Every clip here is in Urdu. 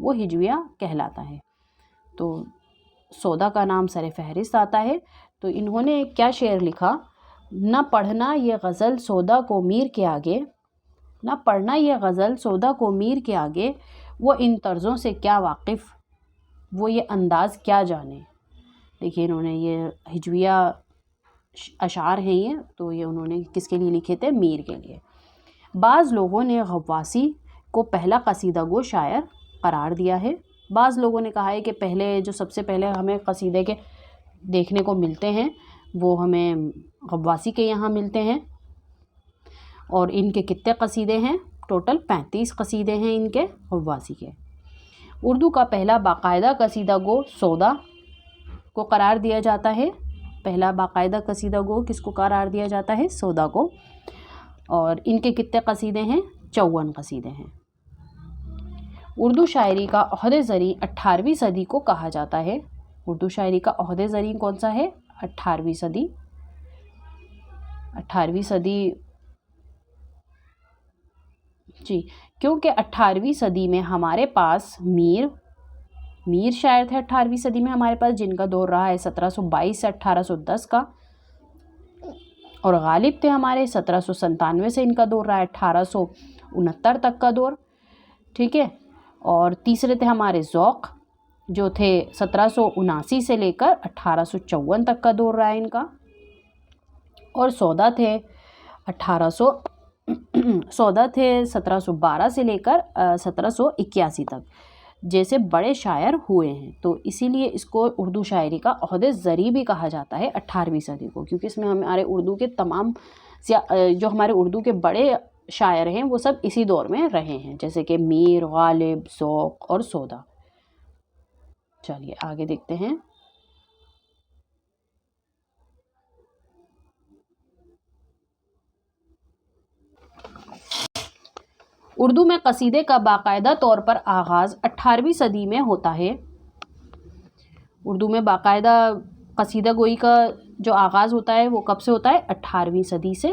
وہ ہجویہ کہلاتا ہے۔ تو سودا کا نام سر فہرست آتا ہے۔ تو انہوں نے کیا شعر لکھا، نہ پڑھنا یہ غزل سودا کو میر کے آگے، نہ پڑھنا یہ غزل سودا کو میر کے آگے، وہ ان طرزوں سے کیا واقف، وہ یہ انداز کیا جانے۔ دیکھیے انہوں نے یہ ہجویہ اشعار ہیں یہ، تو یہ انہوں نے کس کے لیے لکھے تھے؟ میر کے لیے۔ بعض لوگوں نے غواصی کو پہلا قصیدہ گو شاعر قرار دیا ہے۔ بعض لوگوں نے کہا ہے کہ پہلے جو سب سے پہلے ہمیں قصیدے کے دیکھنے کو ملتے ہیں وہ ہمیں غواصی کے یہاں ملتے ہیں، اور ان کے کتنے قصیدے ہیں؟ ٹوٹل 35 قصیدے ہیں ان کے غواصی کے۔ اردو کا پہلا باقاعدہ قصیدہ گو سودا کو قرار دیا جاتا ہے۔ پہلا باقاعدہ قصیدہ گو کس کو قرار دیا جاتا ہے؟ سودا کو۔ اور ان کے کتنے قصیدے ہیں؟ 54 قصیدے ہیں۔ اردو شاعری کا عہد زریں 18ویں صدی کو کہا جاتا ہے۔ اردو شاعری کا عہد زریں کون سا ہے؟ 18ویں صدی۔ 18ویں صدی جی، کیونکہ 18ویں صدی میں ہمارے پاس میر شاعر تھے 18ویں صدی میں ہمارے پاس، جن کا دور رہا ہے 1722 سے 1810 کا، اور غالب تھے ہمارے 1797 سے ان کا دور رہا ہے 1869 تک کا دور، ٹھیک ہے۔ اور تیسرے تھے ہمارے ذوق، جو تھے 1779 سے لے کر 1854 تک کا دور رہا ہے ان کا، اور سودا تھے 1712 سے لے کر 1781 تک، جیسے بڑے شاعر ہوئے ہیں۔ تو اسی لیے اس کو اردو شاعری کا عہد زریں بھی کہا جاتا ہے 18ویں صدی کو، کیونکہ اس میں ہمارے اردو کے تمام جو ہمارے اردو کے بڑے شاعر ہیں وہ سب اسی دور میں رہے ہیں، جیسے کہ میر، غالب، ذوق اور سودا۔ چلیے آگے دیکھتے ہیں۔ اردو میں قصیدے کا باقاعدہ طور پر آغاز 18ویں صدی میں ہوتا ہے۔ اردو میں باقاعدہ قصیدہ گوئی کا جو آغاز ہوتا ہے وہ کب سے ہوتا ہے؟ 18ویں صدی سے۔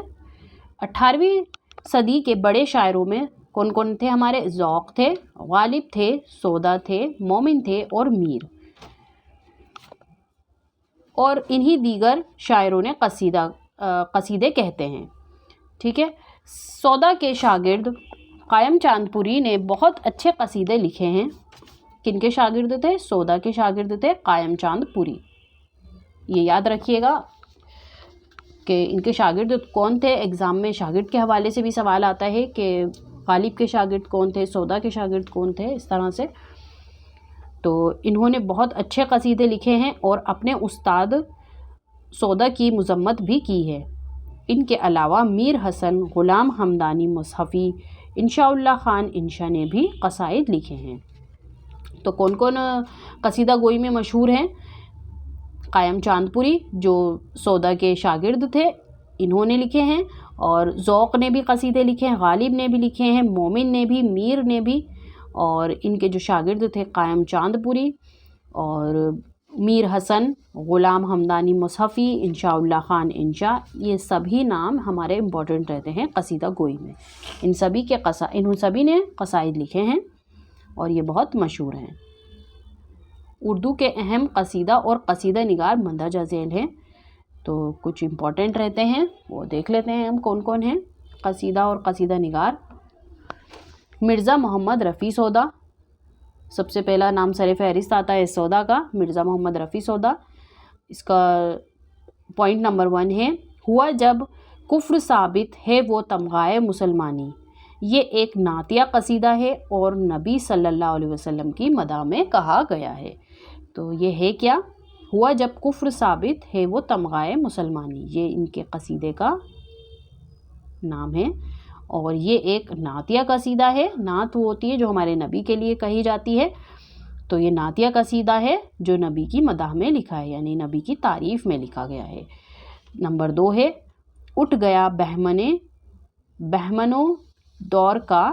18ویں صدی کے بڑے شاعروں میں کون کون تھے؟ ہمارے ذوق تھے، غالب تھے، سودا تھے، مومن تھے اور میر، اور انہی دیگر شاعروں نے قصیدے کہتے ہیں، ٹھیک ہے۔ سودا کے شاگرد قائم چاند پوری نے بہت اچھے قصیدے لکھے ہیں۔ کن کے شاگرد تھے؟ سودا کے شاگرد تھے قائم چاند پوری۔ یہ یاد رکھیے گا کہ ان کے شاگرد کون تھے، ایگزام میں شاگرد کے حوالے سے بھی سوال آتا ہے کہ غالب کے شاگرد کون تھے، سودا کے شاگرد کون تھے، اس طرح سے۔ تو انہوں نے بہت اچھے قصیدے لکھے ہیں اور اپنے استاد سودا کی مذمت بھی کی ہے۔ ان کے علاوہ میر حسن، غلام حمدانی مصحفی، انشاء اللہ خان انشا نے بھی قصائد لکھے ہیں۔ تو کون کون قصیدہ گوئی میں مشہور ہیں؟ قائم چاند پوری جو سودا کے شاگرد تھے انہوں نے لکھے ہیں، اور ذوق نے بھی قصیدے لکھے ہیں، غالب نے بھی لکھے ہیں، مومن نے بھی، میر نے بھی، اور ان کے جو شاگرد تھے قائم چاند پوری اور میر حسن، غلام حمدانی مصحفی، انشاء اللہ خان انشا، یہ سبھی نام ہمارے امپورٹنٹ رہتے ہیں قصیدہ گوئی میں۔ ان سبھی نے قصائد لکھے ہیں اور یہ بہت مشہور ہیں۔ اردو کے اہم قصیدہ اور قصیدہ نگار مندرجہ ذیل ہیں، تو کچھ امپورٹنٹ رہتے ہیں وہ دیکھ لیتے ہیں ہم کون کون ہیں قصیدہ اور قصیدہ نگار۔ مرزا محمد رفیع سودا، سب سے پہلا نام سر فہرست آتا ہے سودا کا، مرزا محمد رفیع سودا۔ اس کا پوائنٹ نمبر 1 ہے، ہوا جب کفر ثابت ہے وہ تمغائے مسلمانی، یہ ایک نعتیہ قصیدہ ہے اور نبی صلی اللہ علیہ وسلم کی مدح میں کہا گیا ہے۔ تو یہ ہے کیا؟ ہوا جب کفر ثابت ہے وہ تمغائے مسلمانی، یہ ان کے قصیدے کا نام ہے، اور یہ ایک نعتیہ قصیدہ ہے۔ نعت وہ ہوتی ہے جو ہمارے نبی کے لیے کہی جاتی ہے، تو یہ نعتیہ قصیدہ ہے جو نبی کی مدح میں لکھا ہے، یعنی نبی کی تعریف میں لکھا گیا ہے۔ نمبر 2 ہے، اٹھ گیا بہمنوں دور کا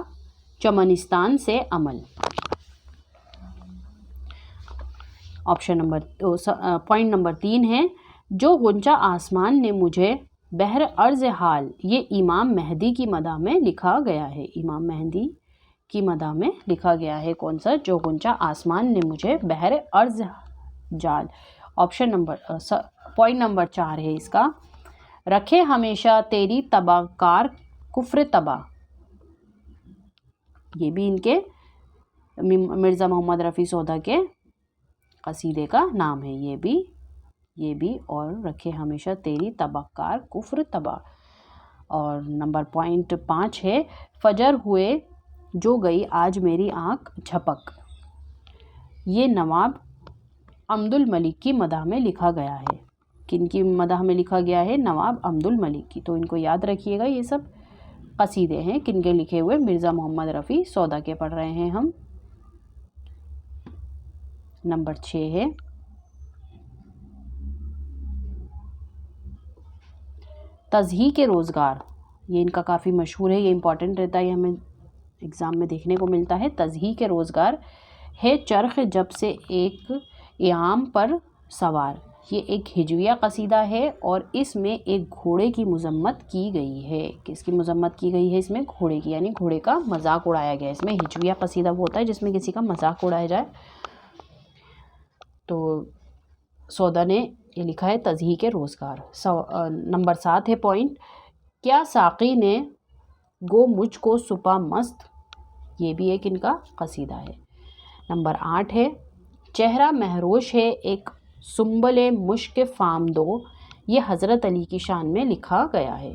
چمنستان سے عمل۔ پوائنٹ نمبر 3 ہے، جو غنچہ آسمان نے مجھے بہر عرض حال، یہ امام مہدی کی مدح میں لکھا گیا ہے۔ امام مہدی کی مدح میں لکھا گیا ہے. کون سا؟ جو غنچہ آسمان نے مجھے بحر ارض جال. آپشن نمبر پوائنٹ نمبر 4 ہے اس کا. رکھے ہمیشہ تیری تباہ کار کفر تباہ. یہ بھی ان کے مرزا محمد رفیع سودا کے قصیدے کا نام ہے. یہ بھی اور رکھے ہمیشہ تیری تباہ کار کفر تباہ. اور نمبر پوائنٹ 5 ہے فجر ہوئے جو گئی آج میری آنکھ جھپک. یہ نواب عبد الملک کی مدح میں لکھا گیا ہے. کن کی مدح میں لکھا گیا ہے؟ نواب عبد الملک کی. تو ان کو یاد رکھیے گا. یہ سب قصیدے ہیں کن کے لکھے ہوئے؟ مرزا محمد رفیع سودا کے پڑھ رہے ہیں ہم. نمبر 6 ہے تضحیک روزگار. یہ ان کا کافی مشہور ہے. یہ امپورٹنٹ رہتا ہے. یہ ہمیں ایگزام میں دیکھنے کو ملتا ہے. تضحیک روزگار ہے چرخ جب سے ایک ایام پر سوار. یہ ایک ہجویہ قصیدہ ہے اور اس میں ایک گھوڑے کی مذمت کی گئی ہے. کس کی مذمت کی گئی ہے اس میں؟ گھوڑے کی. یعنی گھوڑے کا مذاق اڑایا گیا. اس میں ہجویہ قصیدہ وہ ہوتا ہے جس میں کسی کا مذاق اڑایا جائے. تو سودا نے یہ لکھا ہے تضحیک روزگار. نمبر 7 ہے پوائنٹ کیا ساقی نے گو مجھ کو سپا مست. یہ بھی ایک ان کا قصیدہ ہے. نمبر 8 ہے چہرہ مہروش ہے ایک سنبل مشک فام دو. یہ حضرت علی کی شان میں لکھا گیا ہے.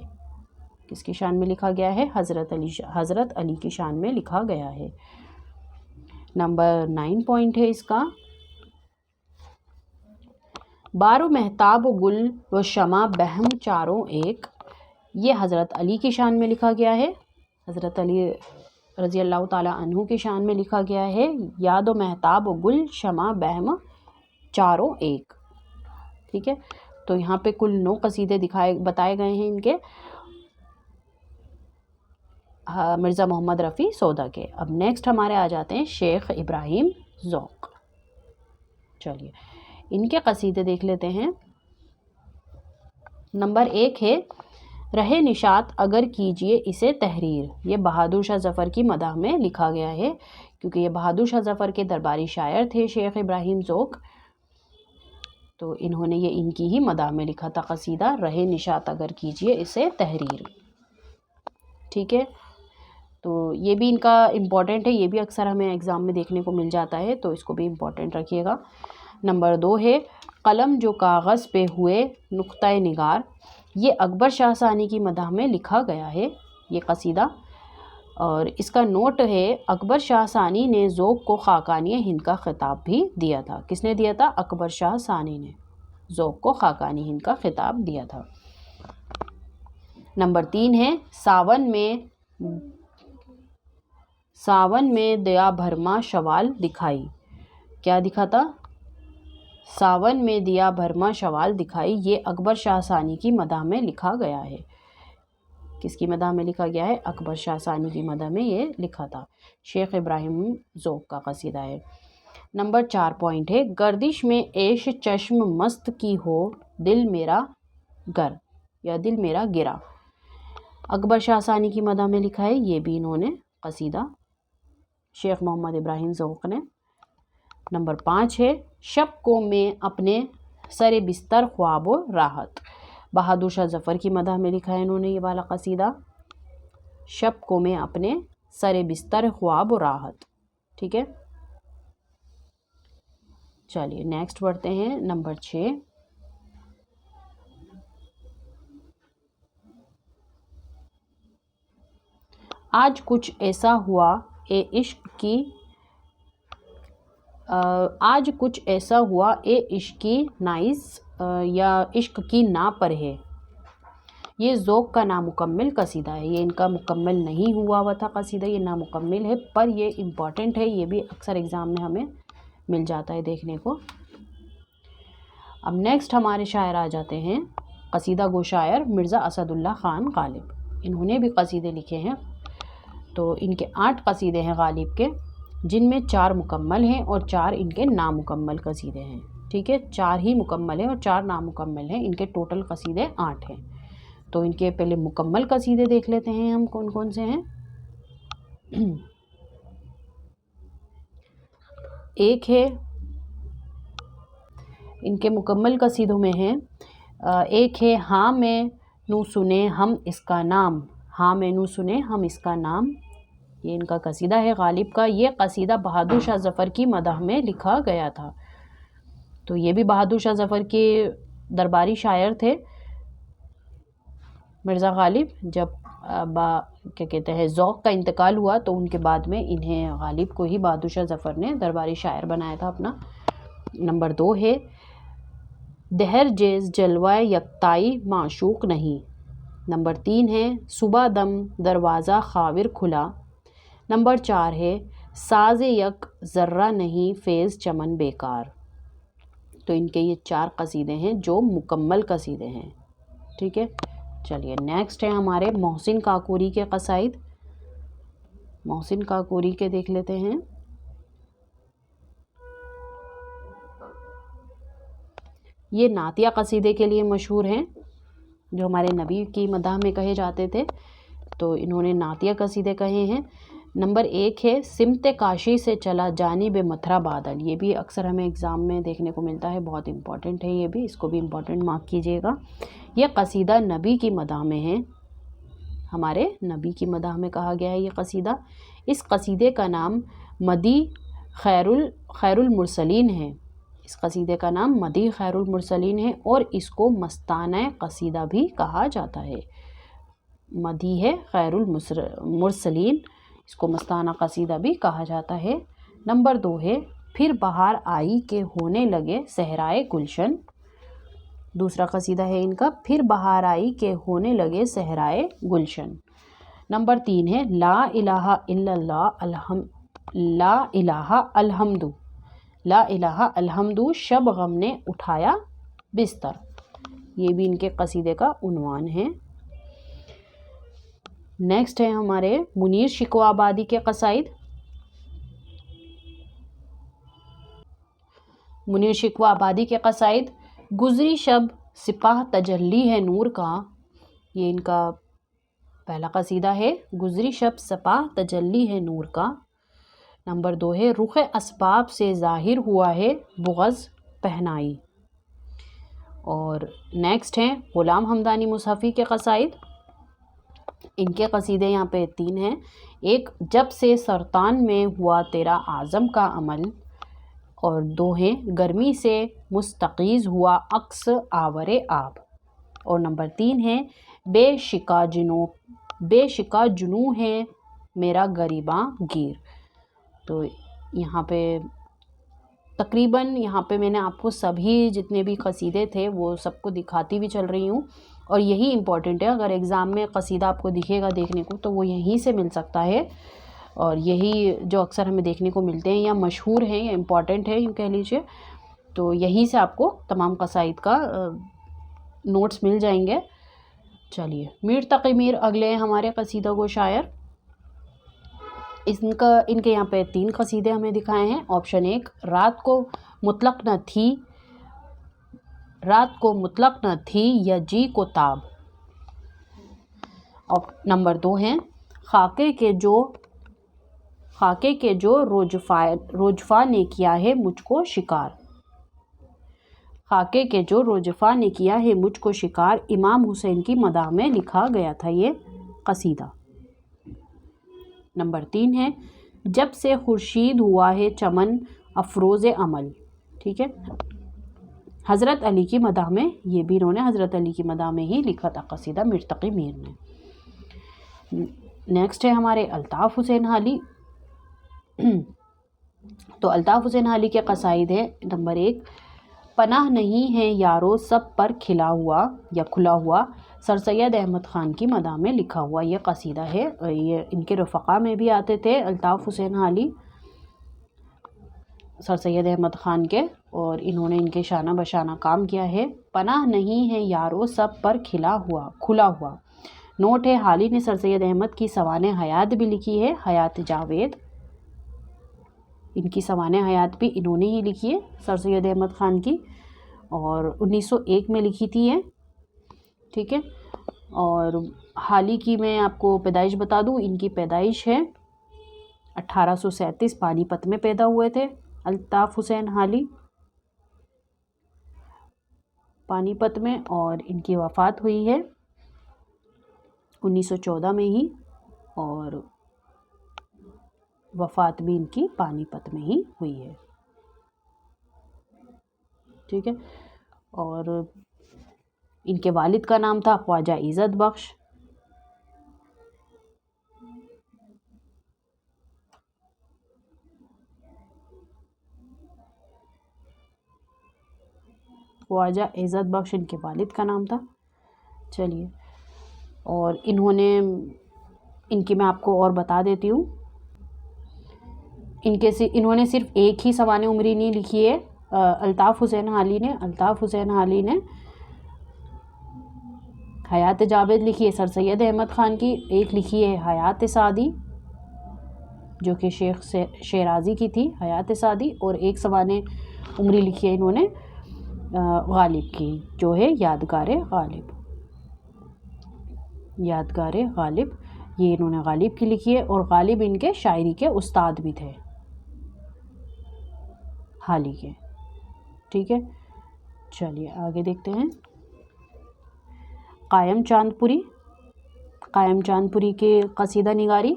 کس کی شان میں لکھا گیا ہے؟ حضرت علی کی شان میں لکھا گیا ہے. نمبر 9 پوائنٹ ہے اس کا بارو مہتاب و گل و شمع بہم چاروں ایک. یہ حضرت علی کی شان میں لکھا گیا ہے. حضرت علی رضی اللہ تعالیٰ عنہ کی شان میں لکھا گیا ہے. یاد و مہتاب و گل شمع بہم چاروں ایک. ٹھیک ہے. تو یہاں پہ کل 9 قصیدے بتائے گئے ہیں ان کے مرزا محمد رفیع سودا کے. اب نیکسٹ ہمارے آ جاتے ہیں شیخ ابراہیم ذوق. چلیے ان کے قصیدے دیکھ لیتے ہیں. نمبر 1 ہے رہے نشاط اگر کیجئے اسے تحریر. یہ بہادر شاہ ظفر کی مدح میں لکھا گیا ہے کیونکہ یہ بہادر شاہ ظفر کے درباری شاعر تھے شیخ ابراہیم ذوق. تو انہوں نے یہ ان کی ہی مدح میں لکھا تھا قصیدہ رہے نشاط اگر کیجئے اسے تحریر. ٹھیک ہے. تو یہ بھی ان کا امپورٹنٹ ہے. یہ بھی اکثر ہمیں ایگزام میں دیکھنے کو مل جاتا ہے تو اس کو بھی امپورٹنٹ رکھیے گا. نمبر 2 ہے قلم جو کاغذ پہ ہوئے نقطۂ نگار. یہ اکبر شاہ ثانی کی مدح میں لکھا گیا ہے یہ قصیدہ. اور اس کا نوٹ ہے اکبر شاہ ثانی نے ذوق کو خاقانی ہند کا خطاب بھی دیا تھا. کس نے دیا تھا؟ اکبر شاہ ثانی نے ذوق کو خاقانی ہند کا خطاب دیا تھا. نمبر 3 ہے ساون میں دیا بھرما شوال دکھائی. کیا دکھا تھا؟ ساون میں دیا بھرما شوال دکھائی. یہ اکبر شاہ ثانی کی مدح میں لکھا گیا ہے. کس کی مدح میں لکھا گیا ہے؟ اکبر شاہ ثانی کی مدح میں یہ لکھا تھا. شیخ ابراہیم ذوق کا قصیدہ ہے. نمبر 4 پوائنٹ ہے گردش میں عیش چشم مست کی ہو دل میرا گر یا دل میرا گرا. اکبر شاہ ثانی کی مدح میں لکھا ہے. یہ بھی انہوں نے قصیدہ شیخ محمد ابراہیم ذوق نے. نمبر 5 ہے شب کو میں اپنے سر بستر خواب و راحت. بہادر شاہ ظفر کی مدح میں لکھا ہے انہوں نے یہ والا قصیدہ شب کو میں اپنے سر بستر خواب و راحت. ٹھیک ہے. چلیے نیکسٹ بڑھتے ہیں. نمبر 6 آج کچھ ایسا ہوا اے عشق کی آج کچھ ایسا ہوا اے عشق کی نائز یا عشق کی نا پر ہے. یہ ذوق کا نامکمل قصیدہ ہے. یہ ان کا مکمل نہیں ہوا تھا قصیدہ. یہ نامکمل ہے پر یہ امپورٹنٹ ہے. یہ بھی اکثر ایگزام میں ہمیں مل جاتا ہے دیکھنے کو. اب نیکسٹ ہمارے شاعر آ جاتے ہیں قصیدہ گو شاعر مرزا اسد اللہ خان غالب. انہوں نے بھی قصیدے لکھے ہیں. تو ان کے 8 قصیدے ہیں غالب کے جن میں 4 مکمل ہیں اور 4 ان کے نامکمل قصیدے ہیں. ٹھیک ہے. 4 ہی مکمل ہیں اور 4 نامکمل ہیں. ان کے ٹوٹل قصیدے 8 ہیں. تو ان کے پہلے مکمل قصیدے دیکھ لیتے ہیں ہم کون کون سے ہیں. ایک ہے ان کے مکمل قصیدوں میں ہے، ایک ہے ہاں میں نو سنے ہم اس کا نام، ہاں میں نو سنے ہم اس کا نام، یہ ان کا قصیدہ ہے غالب کا۔ یہ قصیدہ بہادر شاہ ظفر کی مدح میں لکھا گیا تھا، تو یہ بھی بہادر شاہ ظفر کے درباری شاعر تھے مرزا غالب۔ جب کیا کہتے ہیں ذوق کا انتقال ہوا تو ان کے بعد میں انہیں غالب کو ہی بہادر شاہ ظفر نے درباری شاعر بنایا تھا اپنا۔ نمبر 2 ہے دہر جیز جلوہ یکتائی معشوق نہیں۔ نمبر 3 ہے صبح دم دروازہ خاور کھلا۔ نمبر 4 ہے ساز یک ذرہ نہیں فیض چمن بیکار۔ تو ان کے یہ 4 قصیدے ہیں جو مکمل قصیدے ہیں، ٹھیک ہے۔ چلیے نیکسٹ ہے ہمارے محسن کاکوری کے قصائد۔ محسن کاکوری کے دیکھ لیتے ہیں۔ یہ نعتیہ قصیدے کے لیے مشہور ہیں، جو ہمارے نبی کی مدح میں کہے جاتے تھے، تو انہوں نے نعتیہ قصیدے کہے ہیں۔ نمبر 1 ہے سمت کاشی سے چلا جانب متھرا بادل۔ یہ بھی اکثر ہمیں اگزام میں دیکھنے کو ملتا ہے، بہت امپورٹنٹ ہے یہ بھی، اس کو بھی امپورٹنٹ مارک کیجیے گا۔ یہ قصیدہ نبی کی مدح میں ہے، ہمارے نبی کی مدح میں کہا گیا ہے یہ قصیدہ۔ اس قصیدے کا نام مدی خیر المرسلین ہے، اس قصیدے کا نام مدی خیر المرسلین ہے، اور اس کو مستانہ قصیدہ بھی کہا جاتا ہے۔ مدی ہے خیر المرسلین، اس کو مستانہ قصیدہ بھی کہا جاتا ہے۔ نمبر 2 ہے پھر بہار آئی کہ ہونے لگے صحرائے گلشن۔ دوسرا قصیدہ ہے ان کا پھر بہار آئی کہ ہونے لگے صحرائے گلشن۔ نمبر 3 ہے لا الہ الا اللہ لا الہ الحمد، لا الہ الحمد شب غم نے اٹھایا بستر۔ یہ بھی ان کے قصیدے کا عنوان ہے۔ نیکسٹ ہے ہمارے منیر شکوہ آبادی کے قصائد۔ منیر شکوہ آبادی کے قصائد گزری شب سپاہ تجلی ہے نور کا، یہ ان کا پہلا قصیدہ ہے، گزری شب سپاہ تجلی ہے نور کا۔ نمبر 2 ہے رخ اسباب سے ظاہر ہوا ہے بغض پہنائی۔ اور نیکسٹ ہیں غلام حمدانی مصحفی کے قصائد۔ ان کے قصیدے یہاں پہ 3 ہیں۔ ایک جب سے سرطان میں ہوا تیرا اعظم کا عمل، اور 2 ہیں گرمی سے مستقیز ہوا عکس آور آب، اور نمبر 3 ہے بے شکا جنوں ہے میرا گریباں گیر۔ تو یہاں پہ تقریباً یہاں پہ میں نے آپ کو سبھی جتنے بھی قصیدے تھے وہ سب کو دکھاتی بھی چل رہی ہوں، اور یہی امپورٹنٹ ہے، اگر ایگزام میں قصیدہ آپ کو دکھے گا دیکھنے کو تو وہ یہیں سے مل سکتا ہے، اور یہی جو اکثر ہمیں دیکھنے کو ملتے ہیں یا مشہور ہیں یا امپورٹنٹ ہے یوں کہہ لیجیے، تو یہیں سے آپ کو تمام قصائد کا نوٹس مل جائیں گے۔ چلیے میر تقی میر اگلے ہمارے قصیدہ کو شاعر، ان کے یہاں پہ 3 قصیدے ہمیں دکھائے ہیں۔ آپشن 1 رات کو مطلق نہ تھی یا جی کو تاب۔ اور نمبر 2 ہیں خاکے کے جو روجفا نے کیا ہے مجھ کو شکار، خاکے کے جو روجفا نے کیا ہے مجھ کو شکار، امام حسین کی مدح میں لکھا گیا تھا یہ قصیدہ۔ نمبر 3 ہے جب سے خورشید ہوا ہے چمن افروز عمل، ٹھیک ہے، حضرت علی کی مدح میں، یہ بھی انہوں نے حضرت علی کی مدح میں ہی لکھا تھا قصیدہ میر تقی میر نے۔ نیکسٹ ہے ہمارے الطاف حسین حالی۔ تو الطاف حسین حالی کے قصائد ہیں۔ نمبر 1 پناہ نہیں ہے یارو سب پر کھلا ہوا، سر سید احمد خان کی مدح میں لکھا ہوا یہ قصیدہ ہے۔ یہ ان کے رفقا میں بھی آتے تھے الطاف حسین حالی سر سید احمد خان کے، اور انہوں نے ان کے شانہ بشانہ کام کیا ہے۔ پناہ نہیں ہے یارو سب پر کھلا ہوا، نوٹ ہے حالی نے سر سید احمد کی سوانح حیات بھی لکھی ہے، حیات جاوید، ان کی سوانح حیات بھی انہوں نے ہی لکھی ہے سر سید احمد خان کی، اور 1901 میں لکھی تھی یہ، ٹھیک ہے۔ اور حالی کی میں آپ کو پیدائش بتا دوں، ان کی پیدائش ہے 1837، پانی پت میں پیدا ہوئے تھے، الطاف حسین حالی پانی پت میں، اور ان کی وفات ہوئی ہے 1914 میں ہی، اور وفات بھی ان کی پانی پت میں ہی ہوئی ہے. ٹھیک ہے. اور ان کے والد کا نام تھا خواجہ عزت بخش. خواجہ عزت بخش ان کے والد کا نام تھا. چلیے، اور ان کی میں آپ کو اور بتا دیتی ہوں. انہوں نے صرف ایک ہی سوانح عمری نہیں لکھی ہے الطاف حسین حالی نے حیات جاوید لکھی ہے سر سید احمد خان کی، ایک لکھی ہے حیات سعدی جو کہ شیخ شیرازی کی تھی حیات سعدی، اور ایک سوانح عمری لکھی ہے انہوں نے غالب کی جو ہے یادگار غالب. یہ انہوں نے غالب کی لکھی ہے، اور غالب ان کے شاعری کے استاد بھی تھے حالی کے. ٹھیک ہے. چلیے آگے دیکھتے ہیں. قائم چاند پوری کی قصیدہ نگاری.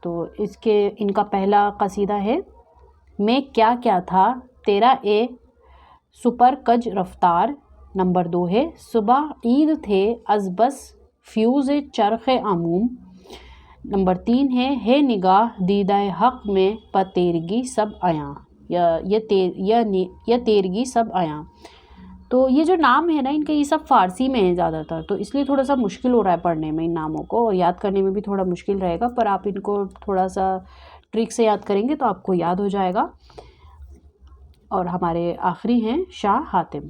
تو ان کا پہلا قصیدہ ہے میں کیا کیا تھا تیرا اے سپر کج رفتار. نمبر 2 ہے صبح عید تھے از بس فیوز چرخ عموم. نمبر 3 ہے نگاہ دیدہ حق میں تیرگی سب آیاں یا تیرگی سب آیاں. تو یہ جو نام ہے نا ان کے، یہ سب فارسی میں ہیں زیادہ تر، تو اس لیے تھوڑا سا مشکل ہو رہا ہے پڑھنے میں ان ناموں کو، اور یاد کرنے میں بھی تھوڑا مشکل رہے گا، پر آپ ان کو تھوڑا سا ٹرک سے یاد کریں گے تو آپ کو یاد ہو جائے گا. اور ہمارے آخری ہیں شاہ حاتم.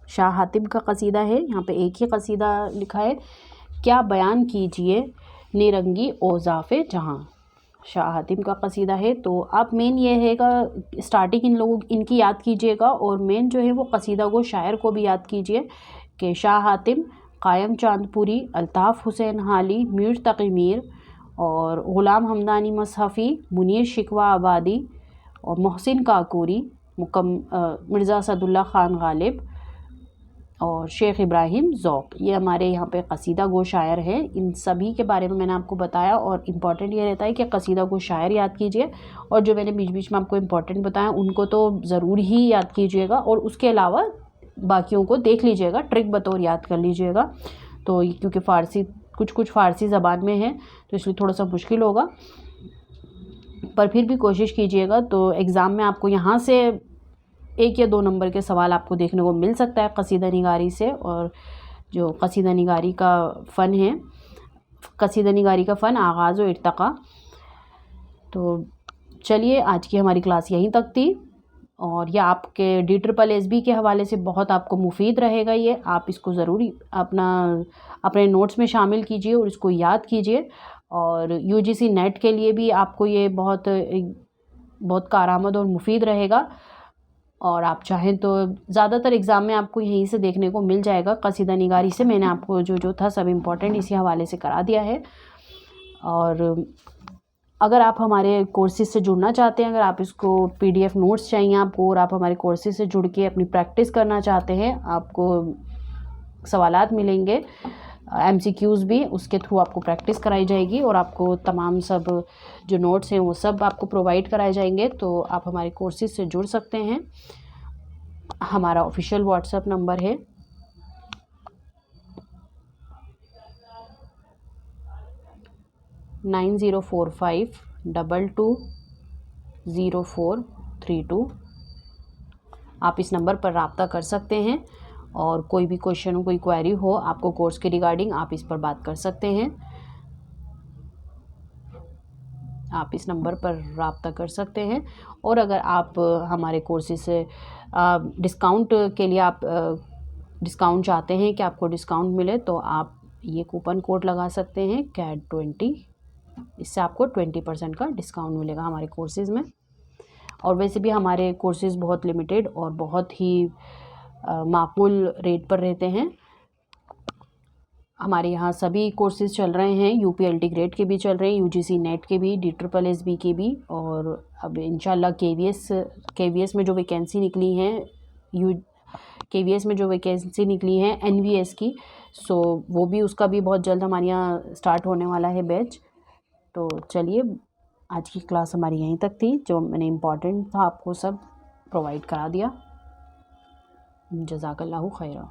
شاہ حاتم کا قصیدہ ہے، یہاں پہ ایک ہی قصیدہ لکھا ہے کیا بیان کیجئے نیرنگی اوصاف جہاں. شاہ حاتم کا قصیدہ ہے. تو آپ مین یہ ہے گا اسٹارٹنگ ان کی یاد کیجئے گا، اور مین جو ہے وہ قصیدہ کو شاعر کو بھی یاد کیجئے کہ شاہ حاتم، قائم چاند پوری، الطاف حسین حالی، میر تقی میر، اور غلام حمدانی مصحفی، منیر شکوہ آبادی، اور محسن کاکوری، مرزا اسد اللہ خان غالب، اور شیخ ابراہیم ذوق. یہ ہمارے یہاں پہ قصیدہ گو شاعر ہیں. ان سبھی کے بارے میں میں نے آپ کو بتایا، اور امپورٹنٹ یہ رہتا ہے کہ قصیدہ گو شاعر یاد کیجئے، اور جو میں نے بیچ بیچ میں آپ کو امپورٹنٹ بتایا ان کو تو ضرور ہی یاد کیجئے گا، اور اس کے علاوہ باقیوں کو دیکھ لیجئے گا، ٹرک بطور یاد کر لیجئے گا. تو کیونکہ فارسی کچھ فارسی زبان میں ہے تو اس لیے تھوڑا سا مشکل ہوگا، پر پھر بھی کوشش کیجئے گا. تو ایگزام میں آپ کو یہاں سے 1 یا 2 نمبر کے سوال آپ کو دیکھنے کو مل سکتا ہے قصیدہ نگاری سے. اور جو قصیدہ نگاری کا فن ہے، قصیدہ نگاری کا فن آغاز و ارتقا. تو چلیے آج کی ہماری کلاس یہیں تک تھی، اور یہ آپ کے DSSB کے حوالے سے بہت آپ کو مفید رہے گا. یہ آپ اس کو ضروری اپنے نوٹس میں شامل کیجئے اور اس کو یاد کیجئے. اور UGC نیٹ کے لیے بھی آپ کو یہ بہت کارآمد اور مفید رہے گا. اور آپ چاہیں تو زیادہ تر ایگزام میں آپ کو یہیں سے دیکھنے کو مل جائے گا قصیدہ نگاری سے. میں نے آپ کو جو تھا سب امپورٹنٹ اسی حوالے سے کرا دیا ہے. اور اگر آپ ہمارے کورسز سے جڑنا چاہتے ہیں، اگر آپ اس کو PDF نوٹس چاہیے آپ کو، اور آپ ہمارے کورسز سے جڑ کے اپنی پریکٹس کرنا چاہتے ہیں، آپ کو سوالات ملیں گے، MCQs بھی، اس کے تھرو آپ کو پریکٹس کرائی جائے گی، اور آپ کو تمام سب جو نوٹس ہیں وہ سب آپ کو پرووائڈ کرائے جائیں گے. تو آپ ہمارے کورسز سے جڑ سکتے ہیں. ہمارا آفیشیل واٹس ایپ نمبر ہے 9045220432. آپ اس نمبر پر رابطہ کر سکتے ہیں، اور کوئی بھی کویشچن ہو، کوئی کوئری ہو آپ کو کورس کے ریگارڈنگ، آپ اس پر بات کر سکتے ہیں. آپ اس نمبر پر رابطہ کر سکتے ہیں. اور اگر آپ ہمارے کورسز سے ڈسکاؤنٹ کے لیے آپ ڈسکاؤنٹ چاہتے ہیں کہ آپ کو ڈسکاؤنٹ ملے، تو آپ یہ کوپن کوڈ لگا سکتے ہیں CAD20. اس سے آپ کو 20% کا ڈسکاؤنٹ ملے گا ہمارے کورسز میں. اور ویسے بھی ہمارے کورسز بہت لمیٹڈ اور بہت ہی معقول ریٹ پر رہتے ہیں. ہمارے یہاں سبھی کورسز چل رہے ہیں، U P L T grade کے بھی چل رہے ہیں، یو جی سی نیٹ کے بھی، DSSS کے بھی، اور اب انشاءاللہ KVS میں جو ویکینسی نکلی ہیں KVS میں جو ویکینسی نکلی ہیں NVS کی، سو وہ بھی اس کا بھی بہت جلد ہمارے یہاں اسٹارٹ ہونے والا ہے بیچ. تو چلیے آج کی کلاس ہماری یہیں تک تھی، جو میں نے امپورٹنٹ تھا آپ کو سب پرووائڈ کرا دیا. جزاک اللہ خیرہ.